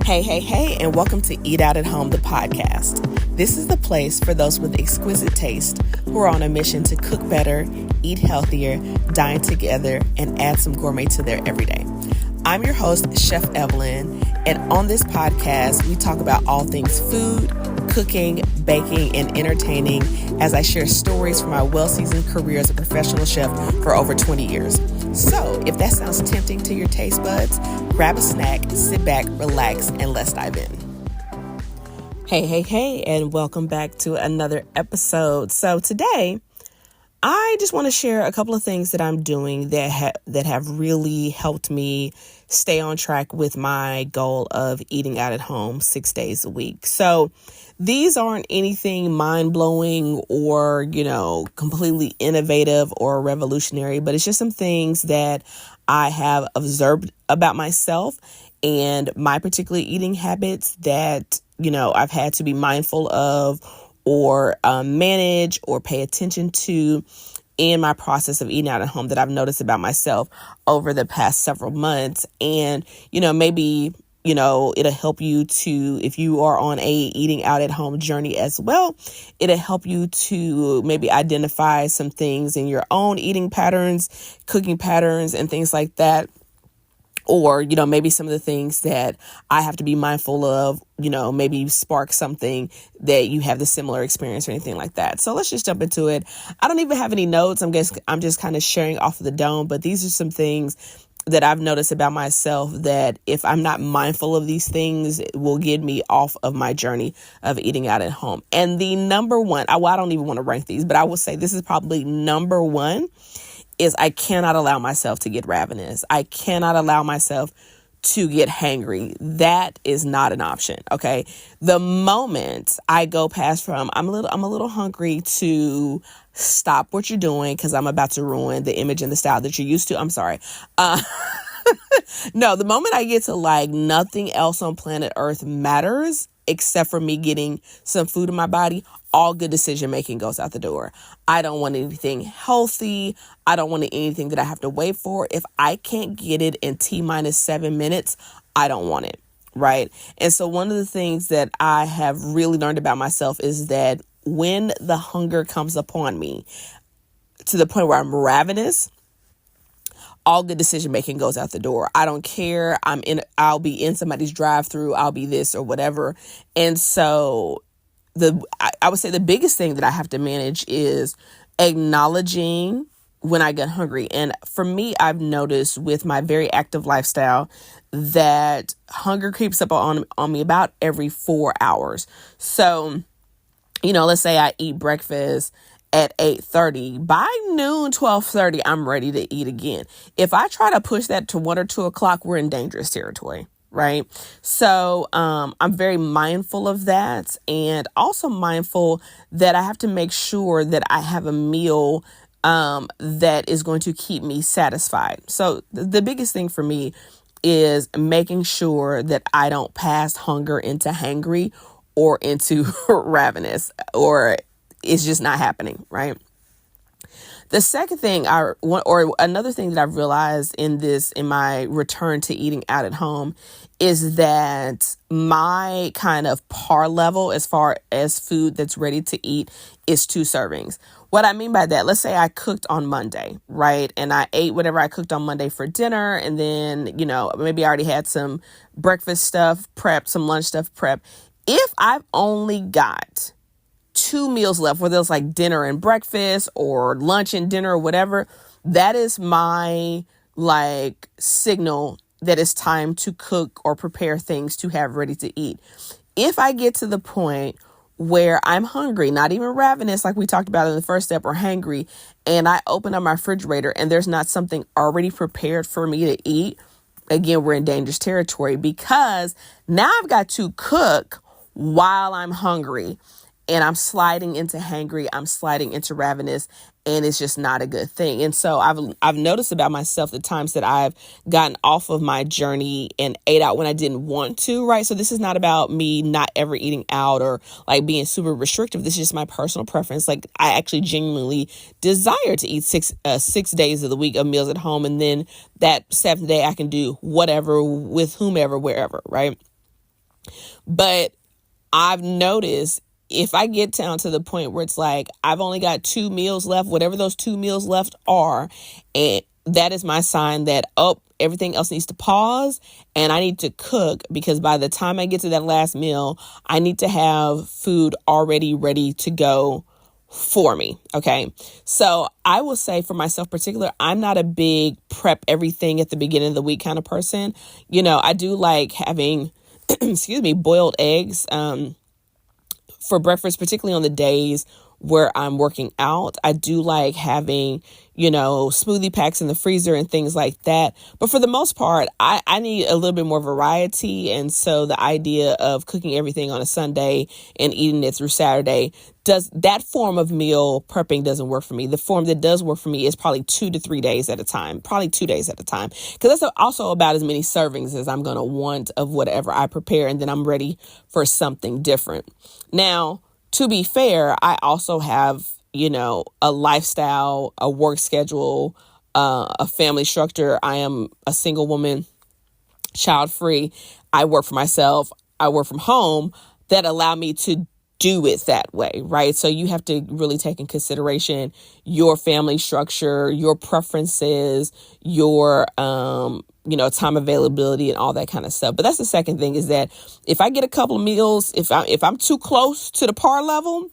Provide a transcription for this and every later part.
Hey, and welcome to Eat Out at Home, the podcast. This is the place for those with exquisite taste who are on a mission to cook better, eat healthier, dine together, and add some gourmet to their everyday. I'm your host, Chef Evelyn, and on this podcast, we talk about all things food, cooking, baking, and entertaining as I share stories from my well-seasoned career as a professional chef for over 20 years. So, if that sounds tempting to your taste buds, grab a snack, sit back, relax, and let's dive in. Hey, and welcome back to another episode. So today, I just want to share a couple of things that I'm doing that have really helped me stay on track with my goal of eating out at home 6 days a week. So these aren't anything mind-blowing or, completely innovative or revolutionary, but it's just some things that I have observed about myself and my particular eating habits that, I've had to be mindful of or manage or pay attention to in my process of eating out at home that I've noticed about myself over the past several months. And, maybe, it'll help you to, if you are on a eating out at home journey as well, it'll help you to maybe identify some things in your own eating patterns, cooking patterns, and things like that. Or, maybe some of the things that I have to be mindful of, maybe spark something that you have the similar experience or anything like that. So let's just jump into it. I don't even have any notes. I'm just kind of sharing off of the dome, but these are some things that I've noticed about myself that if I'm not mindful of these things, it will get me off of my journey of eating out at home. And the number one, I don't even want to rank these, but I will say this is probably number one, is I cannot allow myself to get ravenous. I cannot allow myself to get hangry. That is not an option. Okay. The moment I go past from I'm a little hungry to stop what you're doing because I'm about to ruin the image and the style that you're used to. I'm sorry. No, the moment I get to nothing else on planet Earth matters except for me getting some food in my body, all good decision making goes out the door. I don't want anything healthy. I don't want anything that I have to wait for. If I can't get it in T-minus 7 minutes, I don't want it. Right. And so one of the things that I have really learned about myself is that when the hunger comes upon me to the point where I'm ravenous, all good decision making goes out the door. I don't care. I'll be in somebody's drive-through. I'll be this or whatever. And so I would say the biggest thing that I have to manage is acknowledging when I get hungry. And for me, I've noticed with my very active lifestyle that hunger creeps up on me about every 4 hours. So, let's say I eat breakfast at 8:30, by noon, 12:30, I'm ready to eat again. If I try to push that to 1 or 2 o'clock, we're in dangerous territory, right? So I'm very mindful of that, and also mindful that I have to make sure that I have a meal that is going to keep me satisfied. So the biggest thing for me is making sure that I don't pass hunger into hangry or into ravenous, or it's just not happening, right? The second thing another thing that I've realized in my return to eating out at home is that my kind of par level as far as food that's ready to eat is 2 servings. What I mean by that, let's say I cooked on Monday, right? And I ate whatever I cooked on Monday for dinner. And then, maybe I already had some breakfast stuff prepped, some lunch stuff prepped. If I've only got 2 meals left, whether it's dinner and breakfast or lunch and dinner or whatever, that is my signal that it's time to cook or prepare things to have ready to eat. If I get to the point where I'm hungry, not even ravenous like we talked about in the first step, or hangry, and I open up my refrigerator and there's not something already prepared for me to eat, again, we're in dangerous territory, because now I've got to cook while I'm hungry. And I'm sliding into hangry, I'm sliding into ravenous, and it's just not a good thing. And so I've noticed about myself the times that I've gotten off of my journey and ate out when I didn't want to, right? So this is not about me not ever eating out or being super restrictive. This is just my personal preference. I actually genuinely desire to eat 6 days of the week of meals at home, and then that 7th day I can do whatever with whomever, wherever, right? But I've noticed if I get down to the point where it's like I've only got 2 meals left, whatever those 2 meals left are, and that is my sign that, oh, everything else needs to pause and I need to cook, because by the time I get to that last meal, I need to have food already ready to go for me. Okay. So I will say for myself particular, I'm not a big prep everything at the beginning of the week kind of person. I do like having, excuse me, boiled eggs. For breakfast, particularly on the days where I'm working out. I do like having, smoothie packs in the freezer and things like that. But for the most part, I need a little bit more variety. And so the idea of cooking everything on a Sunday and eating it through Saturday, that form of meal prepping doesn't work for me. The form that does work for me is probably 2 to 3 days at a time, probably 2 days at a time, because that's also about as many servings as I'm going to want of whatever I prepare. And then I'm ready for something different. Now, to be fair, I also have, a lifestyle, a work schedule, a family structure. I am a single woman, child free. I work for myself. I work from home, that allow me to do it that way, right? So you have to really take in consideration your family structure, your preferences, your, time availability and all that kind of stuff. But that's the second thing, is that if I get a couple of meals, if I'm too close to the par level,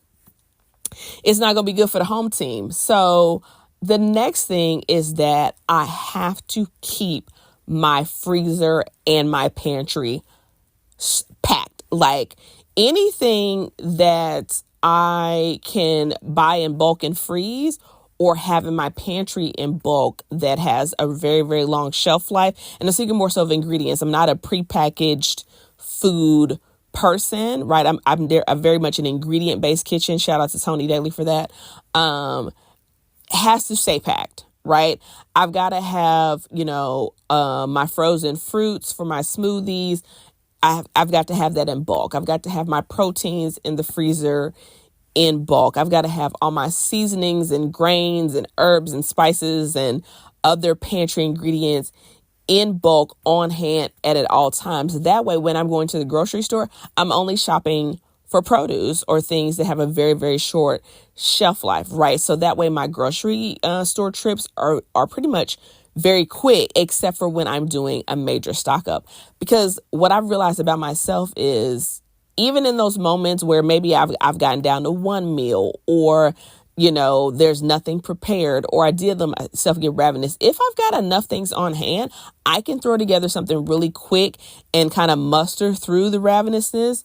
it's not going to be good for the home team. So the next thing is that I have to keep my freezer and my pantry packed. Like anything that I can buy in bulk and freeze, or have in my pantry in bulk that has a very, very long shelf life. And I'm thinking more so of ingredients. I'm not a prepackaged food person, right? I'm there. I'm very much an ingredient based kitchen. Shout out to Tony Daly for that. Has to stay packed, right? I've got to have, my frozen fruits for my smoothies. I've got to have that in bulk. I've got to have my proteins in the freezer in bulk. I've got to have all my seasonings and grains and herbs and spices and other pantry ingredients in bulk on hand at all times. That way, when I'm going to the grocery store, I'm only shopping for produce or things that have a very, very short shelf life, right? So that way my grocery store trips are pretty much very quick, except for when I'm doing a major stock up. Because what I've realized about myself is, even in those moments where maybe I've gotten down to one meal, or, there's nothing prepared, or I did let myself get ravenous, if I've got enough things on hand, I can throw together something really quick and kind of muster through the ravenousness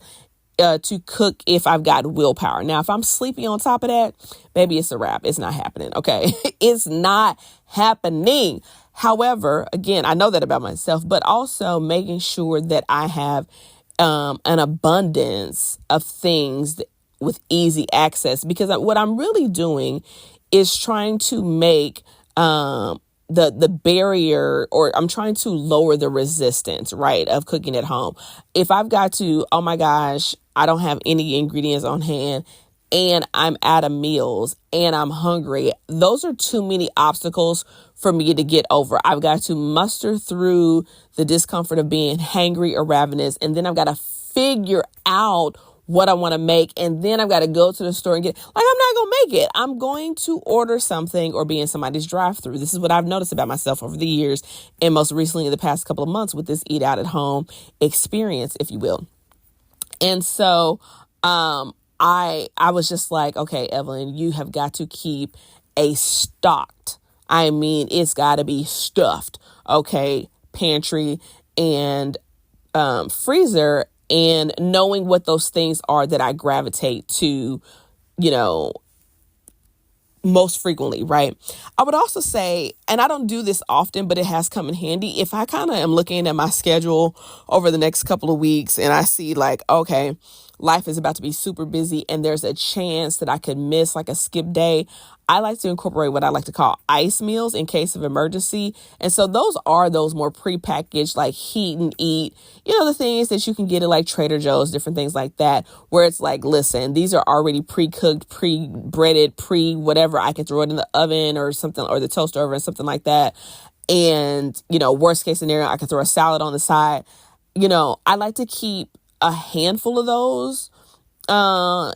to cook if I've got willpower. Now, if I'm sleepy on top of that, maybe it's a wrap. It's not happening. Okay. It's not happening. However, again, I know that about myself, but also making sure that I have an abundance of things with easy access, because what I'm really doing is trying to make the barrier, or I'm trying to lower the resistance, right, of cooking at home. If I've got to, oh my gosh, I don't have any ingredients on hand and I'm out of meals and I'm hungry, those are too many obstacles for me to get over. I've got to muster through the discomfort of being hangry or ravenous, and then I've got to figure out what I want to make, and then I've got to go to the store and get, I'm not going to make it. I'm going to order something or be in somebody's drive-through. This is what I've noticed about myself over the years, and most recently in the past couple of months with this eat out at home experience, if you will. And so I was just like, okay, Evelyn, you have got to keep a stocked, it's got to be stuffed, okay, pantry and freezer, and knowing what those things are that I gravitate to, most frequently, right? I would also say, and I don't do this often, but it has come in handy, if I kind of am looking at my schedule over the next couple of weeks and I see okay, life is about to be super busy and there's a chance that I could miss a skip day, I like to incorporate what I like to call ice meals in case of emergency. And so those are those more prepackaged, heat and eat, the things that you can get at Trader Joe's, different things like that, where it's listen, these are already pre-cooked, pre-breaded, whatever. I can throw it in the oven or something, or the toaster oven, something like that. And, worst case scenario, I can throw a salad on the side. I like to keep a handful of those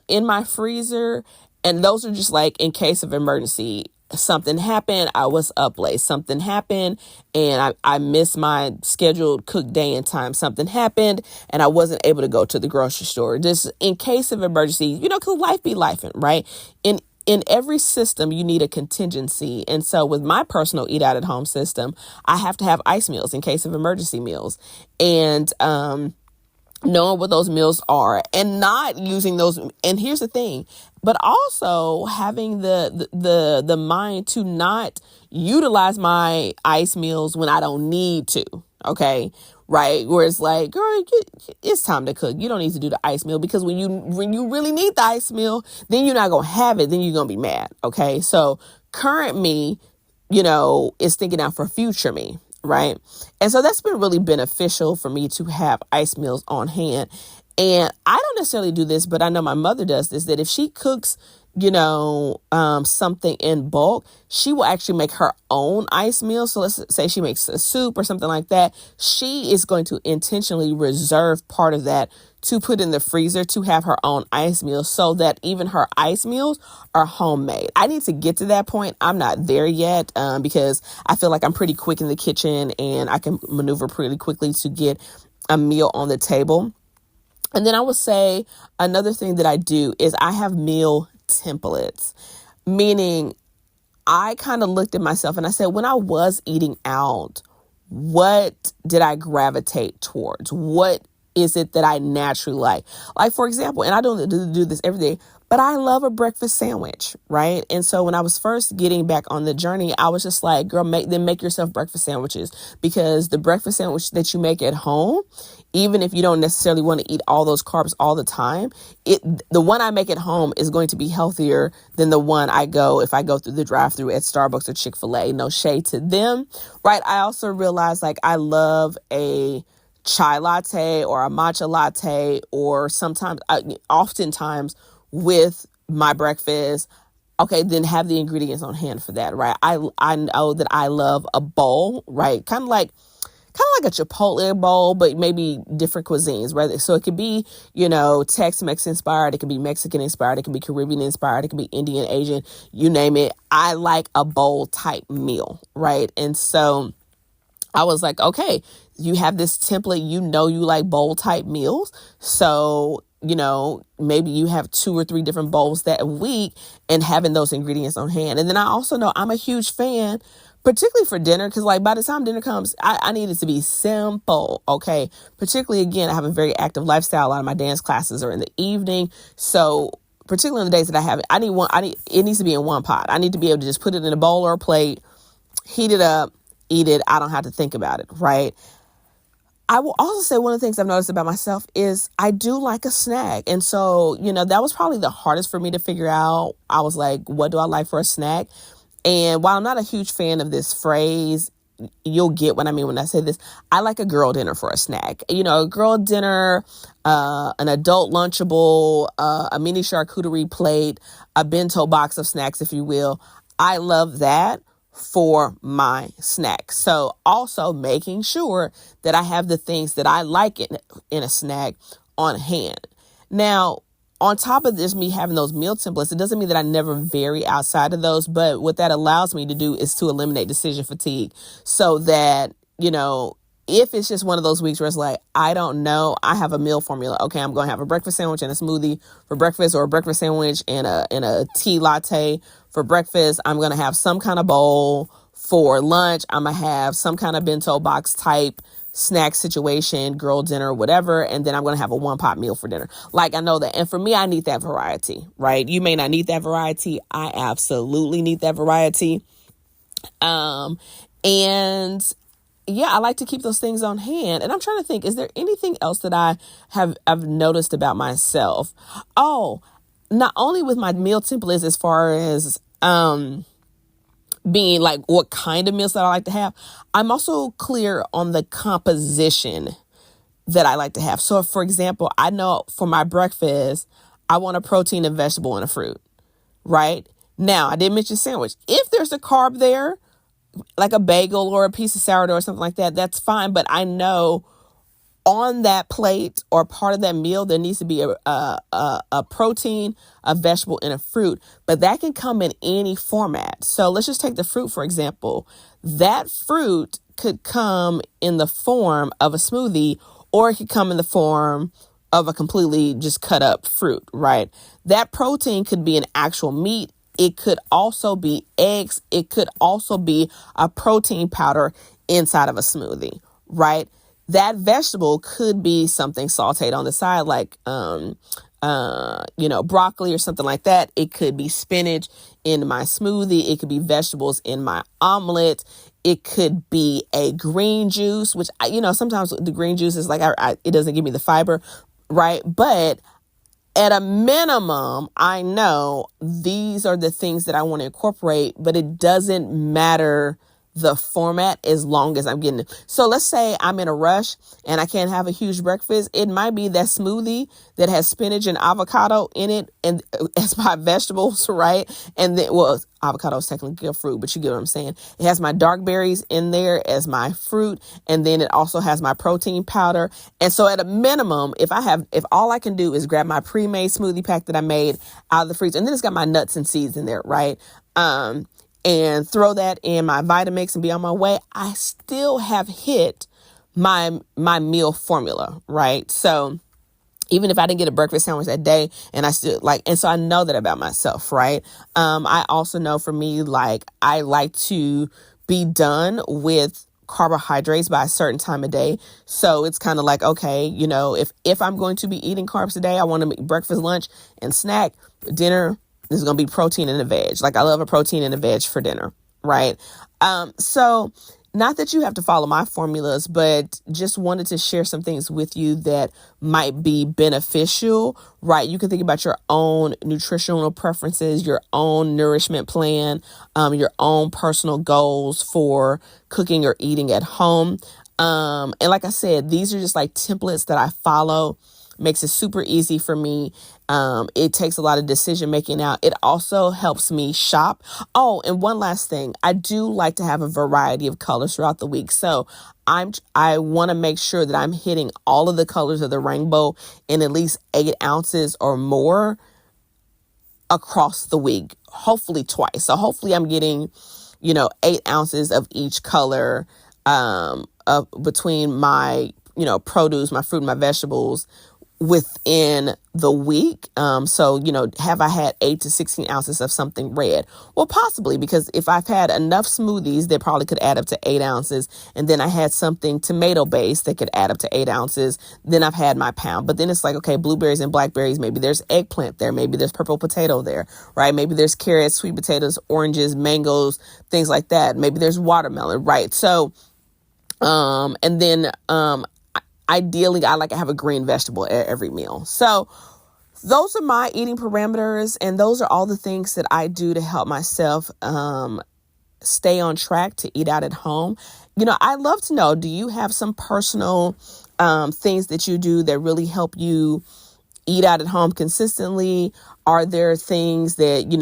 in my freezer. And those are just like in case of emergency. Something happened, I was up late. Something happened and I missed my scheduled cook day and time. Something happened and I wasn't able to go to the grocery store. Just in case of emergency, you know, because life be lifing, right? In every system, you need a contingency. And so with my personal eat out at home system, I have to have ice meals in case of emergency meals. And knowing what those meals are and not using those. And here's the thing, but also having the mind to not utilize my ice meals when I don't need to. Okay. Right. Where it's like, girl, it's time to cook. You don't need to do the ice meal, because when you really need the ice meal, then you're not going to have it. Then you're going to be mad. Okay. So current me, you know, is thinking out for future me. Right. And so that's been really beneficial for me to have ice meals on hand. And I don't necessarily do this, but I know my mother does this, that if she cooks, you know, something in bulk, she will actually make her own ice meal. So let's say she makes a soup or something like that. She is going to intentionally reserve part of that to put in the freezer to have her own ice meal, so that even her ice meals are homemade. I need to get to that point. I'm not there yet because I feel like I'm pretty quick in the kitchen and I can maneuver pretty quickly to get a meal on the table. And then I would say another thing that I do is I have meal templates, meaning I kind of looked at myself and I said, when I was eating out, what did I gravitate towards? What is it that I naturally like? Like, for example, and I don't do this every day, but I love a breakfast sandwich, right? And so when I was first getting back on the journey, I was just like, girl, make yourself breakfast sandwiches, because the breakfast sandwich that you make at home, even if you don't necessarily want to eat all those carbs all the time, the one I make at home is going to be healthier than the one if I go through the drive-through at Starbucks or Chick-fil-A. No shade to them, right? I also realized, like, I love a chai latte or a matcha latte, or oftentimes with my breakfast. Okay, then have the ingredients on hand for that, right? I know that I love a bowl, right? Kind of like a Chipotle bowl, but maybe different cuisines, right? So it could be, you know, Tex-Mex inspired. It could be Mexican inspired. It could be Caribbean inspired. It could be Indian, Asian, you name it. I like a bowl type meal, right? And so I was like, okay, you have this template, you know, you like bowl type meals. So, you know, maybe you have 2 or 3 different bowls that week, and having those ingredients on hand. And then I also know I'm a huge fan, particularly for dinner, because like by the time dinner comes, I need it to be simple. Okay. Particularly, again, I have a very active lifestyle. A lot of my dance classes are in the evening. So particularly on the days that I have it, it needs to be in one pot. I need to be able to just put it in a bowl or a plate, heat it up, eat it. I don't have to think about it. Right. I will also say one of the things I've noticed about myself is I do like a snack. And so, you know, that was probably the hardest for me to figure out. I was like, what do I like for a snack? And while I'm not a huge fan of this phrase, you'll get what I mean when I say this. I like a girl dinner for a snack. You know, a girl dinner, an adult Lunchable, a mini charcuterie plate, a bento box of snacks, if you will. I love that for my snack. So also making sure that I have the things that I like in a snack on hand. Now, on top of this, me having those meal templates, it doesn't mean that I never vary outside of those, but what that allows me to do is to eliminate decision fatigue, so that, you know, if it's just one of those weeks where it's like, I don't know, I have a meal formula. Okay, I'm going to have a breakfast sandwich and a smoothie for breakfast, or a breakfast sandwich and a tea latte for breakfast. I'm going to have some kind of bowl for lunch. I'm going to have some kind of bento box type snack situation, girl dinner, whatever. And then I'm going to have a one pot meal for dinner. Like, I know that. And for me, I need that variety, right? You may not need that variety. I absolutely need that variety. And yeah, I like to keep those things on hand. And I'm trying to think, is there anything else that I've noticed about myself? Oh, not only with my meal templates, as far as, being like what kind of meals that I like to have, I'm also clear on the composition that I like to have. So for example, I know for my breakfast, I want a protein, a vegetable, and a fruit, right? Now, I didn't mention sandwich. If there's a carb there, like a bagel or a piece of sourdough or something like that, that's fine. But I know on that plate or part of that meal, there needs to be a protein, a vegetable, and a fruit, but that can come in any format. So let's just take the fruit, for example. That fruit could come in the form of a smoothie, or it could come in the form of a completely just cut up fruit, right? That protein could be an actual meat. It could also be eggs. It could also be a protein powder inside of a smoothie, right? That vegetable could be something sauteed on the side, like, broccoli or something like that. It could be spinach in my smoothie. It could be vegetables in my omelet. It could be a green juice, which, sometimes the green juice is like, it doesn't give me the fiber, right? But at a minimum, I know these are the things that I want to incorporate, but it doesn't matter the format as long as I'm getting it. So let's say I'm in a rush and I can't have a huge breakfast. It might be that smoothie that has spinach and avocado in it, and as my vegetables, right? And then, avocado is technically a fruit, but you get what I'm saying. It has my dark berries in there as my fruit, and then it also has my protein powder. And so at a minimum, if all I can do is grab my pre-made smoothie pack that I made out of the freezer, and then it's got my nuts and seeds in there, right? And throw that in my Vitamix and be on my way, I still have hit my meal formula, right? So even if I didn't get a breakfast sandwich that day, and I still and so I know that about myself, right? I also know for me, I like to be done with carbohydrates by a certain time of day. So it's kind of like, okay, if I'm going to be eating carbs today, I want to make breakfast, lunch, and snack. Dinner, there's going to be protein and a veg. I love a protein and a veg for dinner, right? So not that you have to follow my formulas, but just wanted to share some things with you that might be beneficial, right? You can think about your own nutritional preferences, your own nourishment plan, your own personal goals for cooking or eating at home. And like I said, these are just templates that I follow. Makes it super easy for me. It takes a lot of decision making out. It also helps me shop. Oh, and one last thing. I do like to have a variety of colors throughout the week. So I want to make sure that I'm hitting all of the colors of the rainbow in at least 8 ounces or more across the week, hopefully twice. So hopefully I'm getting, 8 ounces of each color between my, produce, my fruit, and my vegetables within the week. So, have I had 8 to 16 ounces of something red? Well, possibly, because if I've had enough smoothies, they probably could add up to 8 ounces. And then I had something tomato based that could add up to 8 ounces. Then I've had my pound. But then it's like, okay, blueberries and blackberries, maybe there's eggplant there. Maybe there's purple potato there, right? Maybe there's carrots, sweet potatoes, oranges, mangoes, things like that. Maybe there's watermelon, right? So, and then, ideally, I like to have a green vegetable at every meal. So those are my eating parameters, and those are all the things that I do to help myself stay on track to eat out at home. I'd love to know, do you have some personal things that you do that really help you eat out at home consistently? Are there things that,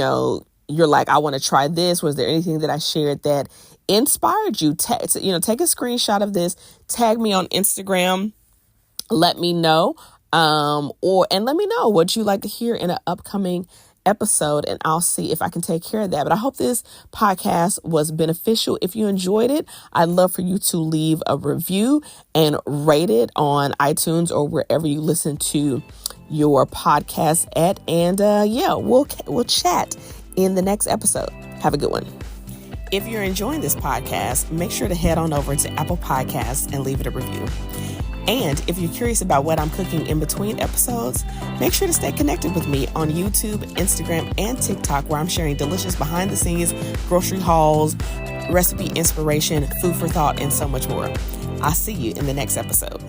you're like, I want to try this? Was there anything that I shared that inspired you? Take a screenshot of this, tag me on Instagram, let me know, and let me know what you like to hear in an upcoming episode, and I'll see if I can take care of that. But I hope this podcast was beneficial. If you enjoyed it, I'd love for you to leave a review and rate it on iTunes or wherever you listen to your podcast at. And we'll chat in the next episode. Have a good one. If you're enjoying this podcast, make sure to head on over to Apple Podcasts and leave it a review. And if you're curious about what I'm cooking in between episodes, make sure to stay connected with me on YouTube, Instagram, and TikTok, where I'm sharing delicious behind the scenes grocery hauls, recipe inspiration, food for thought, and so much more. I'll see you in the next episode.